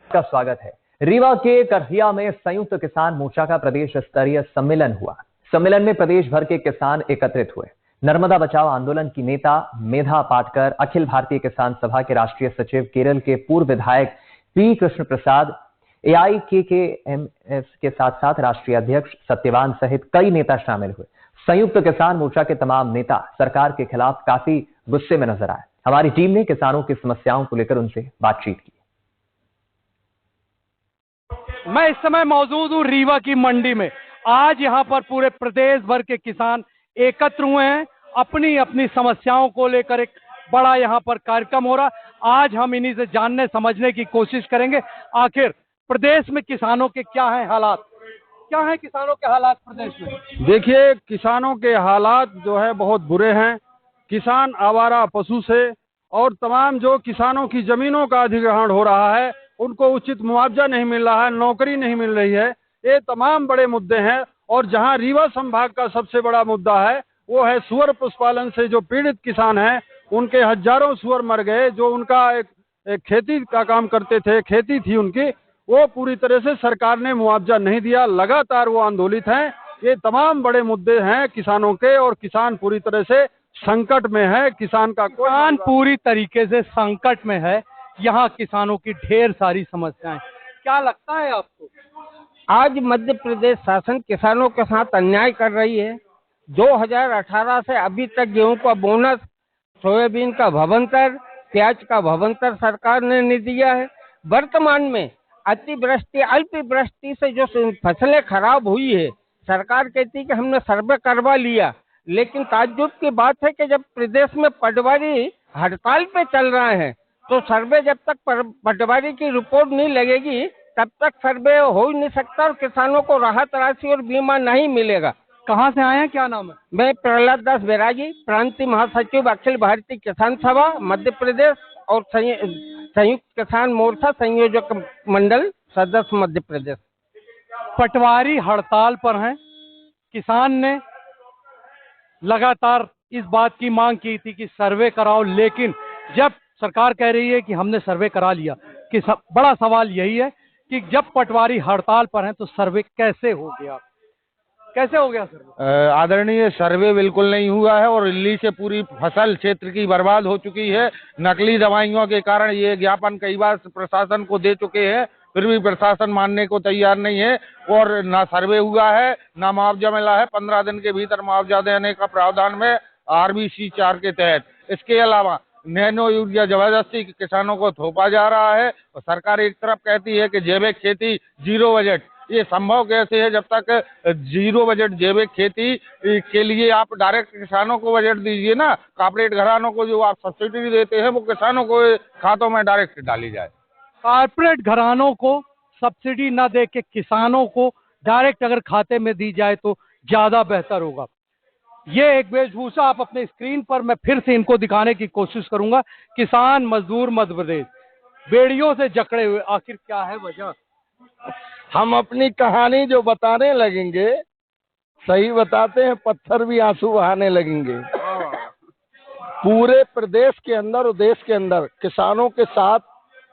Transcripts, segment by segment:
का स्वागत है। रीवा के करहिया में संयुक्त किसान मोर्चा का प्रदेश स्तरीय सम्मेलन हुआ। सम्मेलन में प्रदेश भर के किसान एकत्रित हुए। नर्मदा बचाओ आंदोलन की नेता मेधा पाटकर, अखिल भारतीय किसान सभा के राष्ट्रीय सचिव, केरल के पूर्व विधायक पी कृष्ण प्रसाद, AIKKMS के साथ साथ राष्ट्रीय अध्यक्ष सत्यवान सहित कई नेता शामिल हुए। संयुक्त किसान मोर्चा के तमाम नेता सरकार के खिलाफ काफी गुस्से में नजर आए। हमारी टीम ने किसानों की समस्याओं को लेकर उनसे बातचीत की। मैं इस समय मौजूद हूँ रीवा की मंडी में। आज यहाँ पर पूरे प्रदेश भर के किसान एकत्र हुए हैं। अपनी अपनी समस्याओं को लेकर एक बड़ा यहाँ पर कार्यक्रम हो रहा। आज हम इन्हीं से जानने समझने की कोशिश करेंगे आखिर प्रदेश में किसानों के क्या हैं हालात, क्या हैं किसानों के हालात प्रदेश में। देखिए, किसानों के हालात जो है बहुत बुरे हैं। किसान आवारा पशु से और तमाम जो किसानों की जमीनों का अधिग्रहण हो रहा है, उनको उचित मुआवजा नहीं मिल रहा है, नौकरी नहीं मिल रही है, ये तमाम बड़े मुद्दे हैं। और जहां रीवा संभाग का सबसे बड़ा मुद्दा है वो है सुअर पशुपालन से जो पीड़ित किसान हैं, उनके हजारों सुअर मर गए। जो उनका एक खेती का काम करते थे, खेती थी उनकी, वो पूरी तरह से सरकार ने मुआवजा नहीं दिया। लगातार वो आंदोलित हैं। ये तमाम बड़े मुद्दे हैं किसानों के और किसान पूरी तरह से संकट में है। किसान पूरी तरीके से संकट में है। यहाँ किसानों की ढेर सारी समस्याएं। क्या लगता है आपको? आज मध्य प्रदेश शासन किसानों के साथ अन्याय कर रही है। 2018 से अभी तक गेहूं का बोनस, सोयाबीन का भवंतर, प्याज का भवंतर सरकार ने नहीं दिया है। वर्तमान में अतिवृष्टि अल्पवृष्टि से जो फसलें खराब हुई है, सरकार कहती है कि हमने सर्वे करवा लिया, लेकिन ताज्जुब की बात है कि जब प्रदेश में पटवारी हड़ताल पे चल रहे हैं तो सर्वे जब तक पटवारी की रिपोर्ट नहीं लगेगी तब तक सर्वे हो ही नहीं सकता और किसानों को राहत राशि और बीमा नहीं मिलेगा। कहाँ से आए हैं, क्या नाम है? मैं प्रहलाद दास बैरागी, प्रांतीय महासचिव, अखिल भारतीय किसान सभा मध्य प्रदेश और संयुक्त किसान मोर्चा संयोजक मंडल सदस्य मध्य प्रदेश। पटवारी हड़ताल पर हैं। किसान ने लगातार इस बात की मांग की थी कि सर्वे कराओ, लेकिन जब सरकार कह रही है कि हमने सर्वे करा लिया, कि बड़ा सवाल यही है कि जब पटवारी हड़ताल पर हैं तो सर्वे कैसे हो गया? कैसे हो गया सर्वे? आदरणीय, सर्वे बिल्कुल नहीं हुआ है और इल्ली से पूरी फसल क्षेत्र की बर्बाद हो चुकी है। नकली दवाइयों के कारण ये ज्ञापन कई बार प्रशासन को दे चुके हैं, फिर भी प्रशासन मानने को तैयार नहीं है। और ना सर्वे हुआ है, ना मुआवजा मिला है। 15 दिन के भीतर मुआवजा देने का प्रावधान में RBC 4 के तहत। इसके अलावा नैनो यूरिया जबरदस्ती किसानों को थोपा जा रहा है और सरकार एक तरफ कहती है कि जैविक खेती जीरो बजट। ये संभव कैसे है? जब तक जीरो बजट जैविक खेती के लिए आप डायरेक्ट किसानों को बजट दीजिए ना। कॉर्पोरेट घरानों को जो आप सब्सिडी देते हैं वो किसानों को खातों में डायरेक्ट डाली जाए। कॉर्पोरेट घरानों को सब्सिडी न दे के किसानों को डायरेक्ट अगर खाते में दी जाए तो ज्यादा बेहतर होगा। ये एक वेशभूषा आप अपने स्क्रीन पर, मैं फिर से इनको दिखाने की कोशिश करूंगा। किसान मजदूर मध्य प्रदेश बेड़ियों से जकड़े हुए, आखिर क्या है वजह? हम अपनी कहानी जो बताने लगेंगे, सही बताते हैं, पत्थर भी आंसू बहाने लगेंगे। पूरे प्रदेश के अंदर और देश के अंदर किसानों के साथ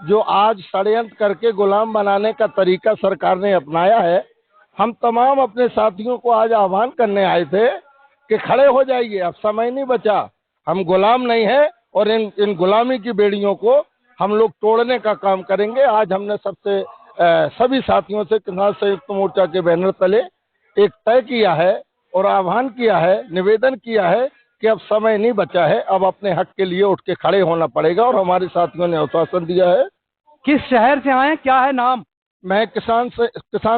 जो आज षड्यंत्र करके गुलाम बनाने का तरीका सरकार ने अपनाया है, हम तमाम अपने साथियों को आज आह्वान करने आए थे कि खड़े हो जाइए, अब समय नहीं बचा। हम गुलाम नहीं है और इन गुलामी की बेड़ियों को हम लोग तोड़ने का काम करेंगे। आज हमने सभी साथियों से किसान संयुक्त मोर्चा के बैनर तले एक तय किया है और आह्वान किया है, निवेदन किया है कि अब समय नहीं बचा है, अब अपने हक के लिए उठ के खड़े होना पड़ेगा। और हमारे साथियों ने आश्वासन दिया है। किस शहर से आए, क्या है नाम? मैं किसान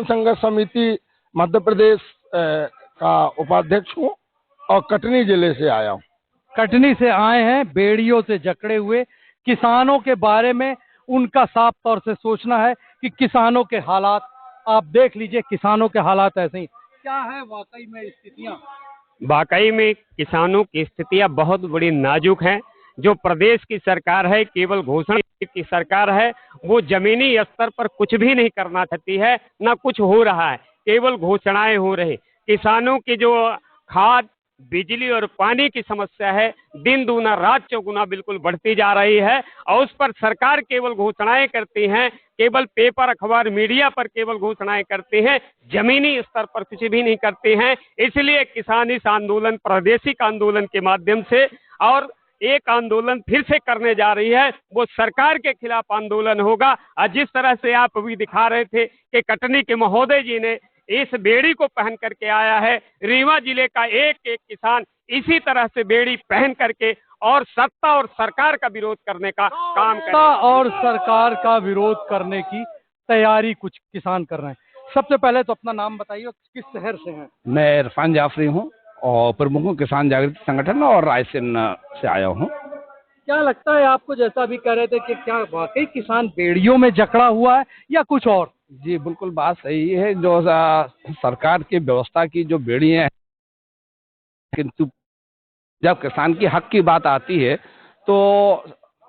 संघर्ष समिति मध्य प्रदेश का उपाध्यक्ष हूँ और कटनी जिले से आया हूँ। कटनी से आए हैं। बेड़ियों से जकड़े हुए किसानों के बारे में उनका साफ तौर से सोचना है कि किसानों के हालात आप देख लीजिए। किसानों के हालात ऐसे ही क्या है वाकई में स्थितियां? वाकई में किसानों की स्थितियां बहुत बड़ी नाजुक हैं। जो प्रदेश की सरकार है, केवल घोषणा की सरकार है, वो जमीनी स्तर पर कुछ भी नहीं करना चाहती है, ना कुछ हो रहा है, केवल घोषणाएं हो रही। किसानों की जो खाद बिजली और पानी की समस्या है, दिन दूना रात चौगुना बिल्कुल बढ़ती जा रही है और उस पर सरकार केवल घोषणाएं करती हैं, केवल पेपर अखबार मीडिया पर केवल घोषणाएं करती हैं, जमीनी स्तर पर कुछ भी नहीं करती हैं। इसलिए किसान इस आंदोलन, प्रादेशिक आंदोलन के माध्यम से और एक आंदोलन फिर से करने जा रही है, वो सरकार के खिलाफ आंदोलन होगा। और जिस तरह से आप अभी दिखा रहे थे कि कटनी के महोदय जी ने इस बेड़ी को पहन करके आया है, रीवा जिले का एक एक किसान इसी तरह से बेड़ी पहन करके और सत्ता और सरकार का विरोध करने का काम करे। सत्ता और सरकार का विरोध करने की तैयारी कुछ किसान कर रहे हैं। सबसे पहले तो अपना नाम बताइए, किस शहर से हैं? मैं इरफान जाफरी हूँ और प्रमुख हूँ किसान जागृति संगठन और रायसेन से आया हूँ। क्या लगता है आपको, जैसा अभी कह रहे थे कि क्या वाकई किसान बेड़ियों में जकड़ा हुआ है या कुछ और? जी बिल्कुल बात सही है। जो सरकार की व्यवस्था की जो बेड़ियां हैं, किंतु जब किसान की हक की बात आती है तो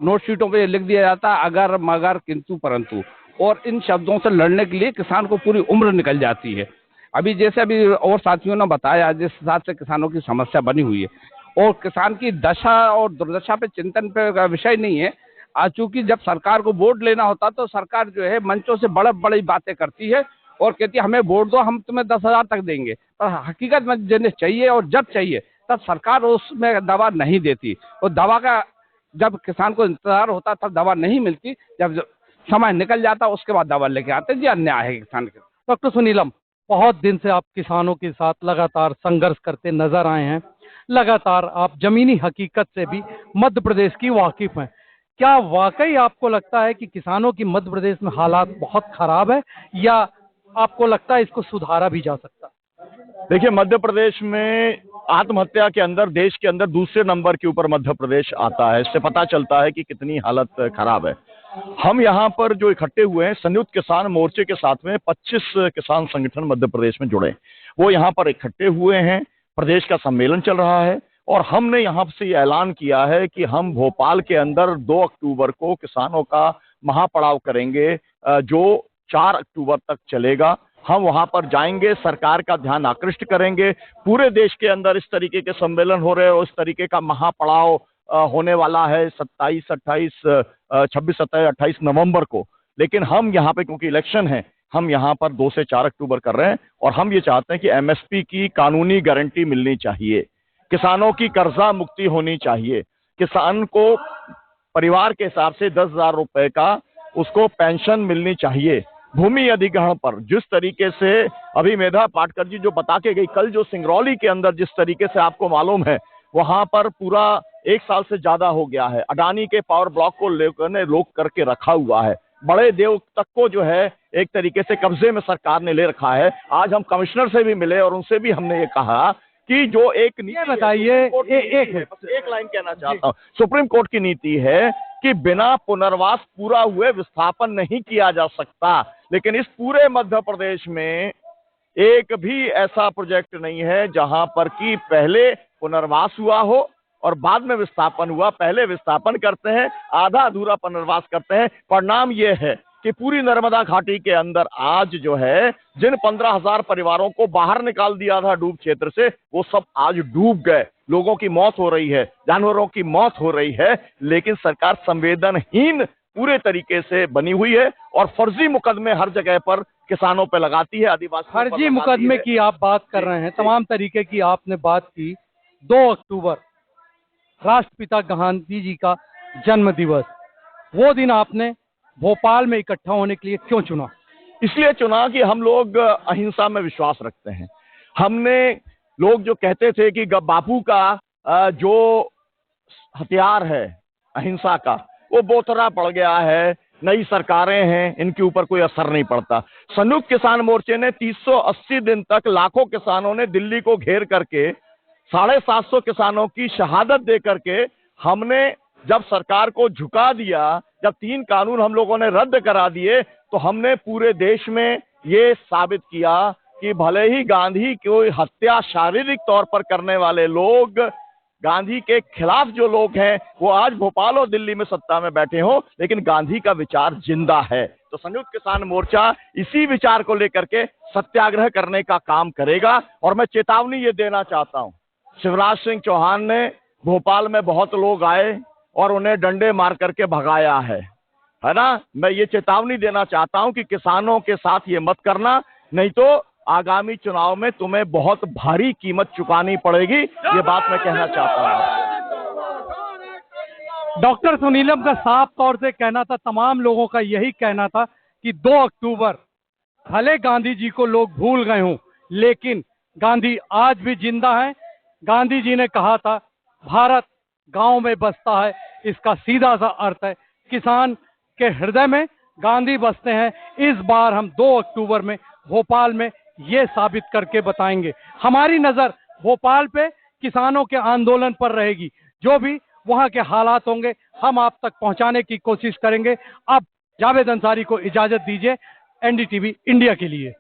नोट शीटों पे लिख दिया जाता है अगर मगर किंतु परंतु, और इन शब्दों से लड़ने के लिए किसान को पूरी उम्र निकल जाती है। अभी जैसे अभी और साथियों ने बताया, जिस हिसाब से किसानों की समस्या बनी हुई है और किसान की दशा और दुर्दशा पे चिंतन पे विषय नहीं है। आज चूंकि जब सरकार को वोट लेना होता तो सरकार जो है मंचों से बड़ी बड़ी बातें करती है और कहती है हमें वोट दो, हम तुम्हें 10,000 तक देंगे, पर हकीकत में जिन्हें चाहिए और जब चाहिए तब सरकार उसमें दवा नहीं देती। और दवा का जब किसान को इंतजार होता तब दवा नहीं मिलती, जब समय निकल जाता उसके बाद दवा लेके आते। जी अन्याय है किसान के। डॉक्टर सुनीलम, बहुत दिन से आप किसानों के साथ लगातार संघर्ष करते नजर आए हैं, लगातार आप जमीनी हकीकत से भी मध्य प्रदेश की वाकिफ हैं। क्या वाकई आपको लगता है कि किसानों की मध्य प्रदेश में हालात बहुत खराब है या आपको लगता है इसको सुधारा भी जा सकता है? देखिए, मध्य प्रदेश में आत्महत्या के अंदर देश के अंदर दूसरे नंबर के ऊपर मध्य प्रदेश आता है। इससे पता चलता है कि कितनी हालत खराब है। हम यहाँ पर जो इकट्ठे हुए हैं, संयुक्त किसान मोर्चे के साथ में 25 किसान संगठन मध्य प्रदेश में जुड़े, वो यहाँ पर इकट्ठे हुए हैं। प्रदेश का सम्मेलन चल रहा है और हमने यहाँ से ये ऐलान किया है कि हम भोपाल के अंदर 2 अक्टूबर को किसानों का महापड़ाव करेंगे, जो 4 अक्टूबर तक चलेगा। हम वहां पर जाएंगे, सरकार का ध्यान आकृष्ट करेंगे। पूरे देश के अंदर इस तरीके के सम्मेलन हो रहे हैं और इस तरीके का महापड़ाव होने वाला है 26, 27, 28 नवंबर को। लेकिन हम यहाँ पे क्योंकि इलेक्शन है, हम यहाँ पर 2 से 4 अक्टूबर कर रहे हैं और हम ये चाहते हैं कि एमएसपी की कानूनी गारंटी मिलनी चाहिए, किसानों की कर्जा मुक्ति होनी चाहिए, किसान को परिवार के हिसाब से 10,000 रुपए का उसको पेंशन मिलनी चाहिए। भूमि अधिग्रहण पर जिस तरीके से अभी मेधा पाटकर जी जो बता के गई, कल जो सिंगरौली के अंदर जिस तरीके से आपको मालूम है वहां पर पूरा 1 साल से ज्यादा हो गया है, अडानी के पावर ब्लॉक को लेकर ने रोक करके रखा हुआ है। बड़े देव तक को जो है एक तरीके से कब्जे में सरकार ने ले रखा है। आज हम कमिश्नर से भी मिले और उनसे भी हमने ये कहा कि जो एक नीति बताइए, एक लाइन कहना चाहता हूँ, सुप्रीम कोर्ट की नीति है कि बिना पुनर्वास पूरा हुए विस्थापन नहीं किया जा सकता। लेकिन इस पूरे मध्य प्रदेश में एक भी ऐसा प्रोजेक्ट नहीं है जहां पर कि पहले पुनर्वास हुआ हो और बाद में विस्थापन हुआ। पहले विस्थापन करते हैं, आधा अधूरा पुनर्वास करते हैं। परिणाम यह है कि पूरी नर्मदा घाटी के अंदर आज जो है जिन 15,000 परिवारों को बाहर निकाल दिया था डूब क्षेत्र से, वो सब आज डूब गए। लोगों की मौत हो रही है, जानवरों की मौत हो रही है, लेकिन सरकार संवेदनहीन पूरे तरीके से बनी हुई है और फर्जी मुकदमे हर जगह पर किसानों पे लगाती है, आदिवासी फर्जी मुकदमे की आप बात कर रहे हैं, तमाम तरीके की आपने बात की। 2 अक्टूबर राष्ट्रपिता गांधी जी का जन्म दिवस, वो दिन आपने भोपाल में इकट्ठा होने के लिए क्यों चुना? इसलिए चुना कि हम लोग अहिंसा में विश्वास रखते हैं। हमने लोग जो कहते थे कि बापू का जो हथियार है अहिंसा का, वो बोतरा पड़ गया है, नई सरकारें हैं, इनके ऊपर कोई असर नहीं पड़ता। संयुक्त किसान मोर्चे ने 380 दिन तक लाखों किसानों ने दिल्ली को घेर करके 750 किसानों की शहादत दे करके हमने जब सरकार को झुका दिया, जब 3 कानून हम लोगों ने रद्द करा दिए, तो हमने पूरे देश में ये साबित किया कि भले ही गांधी की हत्या शारीरिक तौर पर करने वाले लोग, गांधी के खिलाफ जो लोग हैं, वो आज भोपाल और दिल्ली में सत्ता में बैठे हो, लेकिन गांधी का विचार जिंदा है। तो संयुक्त किसान मोर्चा इसी विचार को लेकर के सत्याग्रह करने का काम करेगा। और मैं चेतावनी ये देना चाहता हूं शिवराज सिंह चौहान ने भोपाल में बहुत लोग आए और उन्हें डंडे मार करके भगाया है ना। मैं ये चेतावनी देना चाहता हूं कि किसानों के साथ ये मत करना, नहीं तो आगामी चुनाव में तुम्हें बहुत भारी कीमत चुकानी पड़ेगी, ये बात मैं कहना चाहता हूं। डॉक्टर सुनीलम का साफ तौर से कहना था, तमाम लोगों का यही कहना था कि 2 अक्टूबर भले गांधी जी को लोग भूल गए हों, लेकिन गांधी आज भी जिंदा हैं। गांधी जी ने कहा था भारत गांव में बसता है, इसका सीधा सा अर्थ है किसान के हृदय में गांधी बसते हैं। इस बार हम 2 अक्टूबर में भोपाल में ये साबित करके बताएंगे। हमारी नजर भोपाल पे किसानों के आंदोलन पर रहेगी, जो भी वहां के हालात होंगे हम आप तक पहुंचाने की कोशिश करेंगे। अब जावेद अंसारी को इजाजत दीजिए, एनडीटीवी इंडिया के लिए।